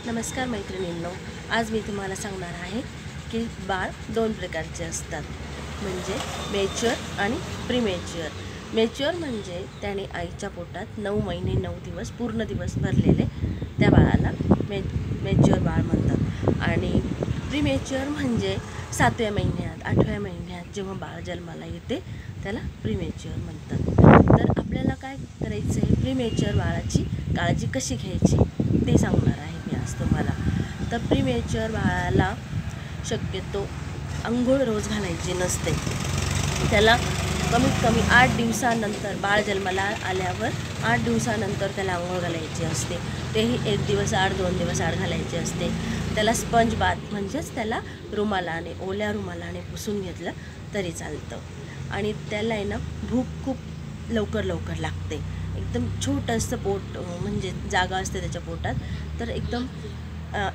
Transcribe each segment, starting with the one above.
नमस्कार मैत्रिणींनो, आज मी तुम्हाला सांगणार आहे की बाळ दोन प्रकारचे असतात, म्हणजे मॅच्युअर आणि प्रीमॅच्युअर। मॅच्युअर म्हणजे त्याने आईच्या पोटात 9 महिने 9 दिवस पूर्ण दिवस भरलेले त्या बाळाला मॅच्युअर बाळ म्हणतात। आणि प्रीमॅच्युअर म्हणजे 7व्या महिन्यात 8व्या महिन्यात जेव्हा बाळ जन्माला येते त्याला प्रीमॅच्युअर म्हणतात। तर आपल्याला काय करायचं आहे, प्रीमॅच्युअर बाळाची काळजी कशी घ्यायची ते सांगणार आहे मी आज तुम्हाला। तर प्रीमॅच्युअर बाळाला शक्यतो अंघोळ रोज घालायची नसते। त्याला कमीत कमी 8 दिवसानंतर बाळ जन्माला आल्यावर 8 दिवसानंतर त्याला अंघोळ घालायची असते। तेही 1 दिवस आड 2 दिवस आड घालायची असते। त्याला स्पंज बाथ म्हणजेच त्याला रुमालाने ओल्या रुमालाने पुसून घेतलं तरी चालतं। आणि त्याला आहे ना भूक खूप लवकर लागते। एकदम छोटंसं पोट म्हणजे जागा असते त्याच्या पोटात, तर एकदम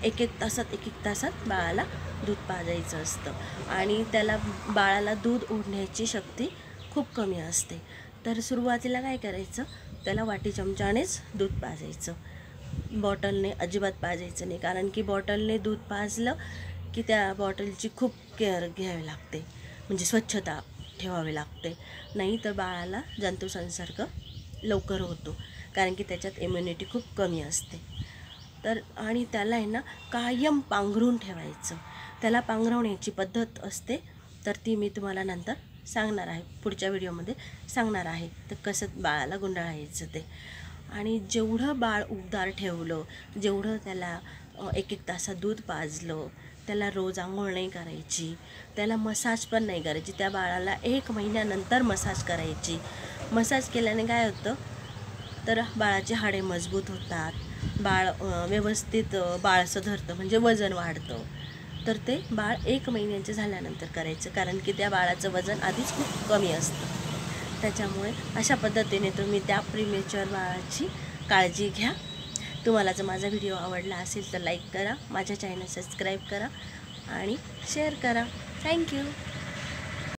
एक एक तासात बाळाला दूध पाजायचं असतं। आणि त्याला बाळाला दूध ओढण्याची शक्ती खूप कमी असते। तर सुरुवातीला काय करायचं, त्याला वाटी चमच्यानेच दूध पाजायचं, बॉटलने अजिबात पाजायचं नाही। कारण की बॉटलने दूध पाजलं की त्या बॉटलची खूप केअर घ्यावी लागते, म्हणजे स्वच्छता ठेवावी लागते, नाही तर बाळाला जंतुसंसर्ग लवकर होतो, कारण की त्याच्यात इम्युनिटी खूप कमी असते। तर आणि त्याला आहे ना कायम पांघरून ठेवायचं। त्याला पांघरवण्याची पद्धत असते, तर ती मी तुम्हाला नंतर सांगणार आहे, पुढच्या व्हिडिओमध्ये सांगणार आहे, तर कसं बाळाला गुंडाळायचं ते। आणि जेवढं बाळ उबदार ठेवलं, जेवढं त्याला 1 तासात दूध पाजलं, त्याला रोज आंघोळ नाही करायची, त्याला मसाज पण नाही करायची। त्या बाळाला 1 महिन्यानंतर मसाज करायची। मसाज केल्याने काय होतं, तर बाळाची हाडे मजबूत होतात, बाळ व्यवस्थित बाळसं धरतं, म्हणजे वजन वाढतं। तर ते बाळ 1 महिन्याचे झाल्यानंतर करायचं, कारण की त्या बाळाचं वजन आधीच खूप कमी असतं। त्याच्यामुळे अशा पद्धतीने तुम्ही त्या प्रीमॅच्युअर बाळाची काळजी घ्या। तुम्हाला जर माझा व्हिडिओ आवडला असेल तर लाईक करा, माझ्या चॅनल सबस्क्राईब करा आणि शेअर करा। थँक्यू।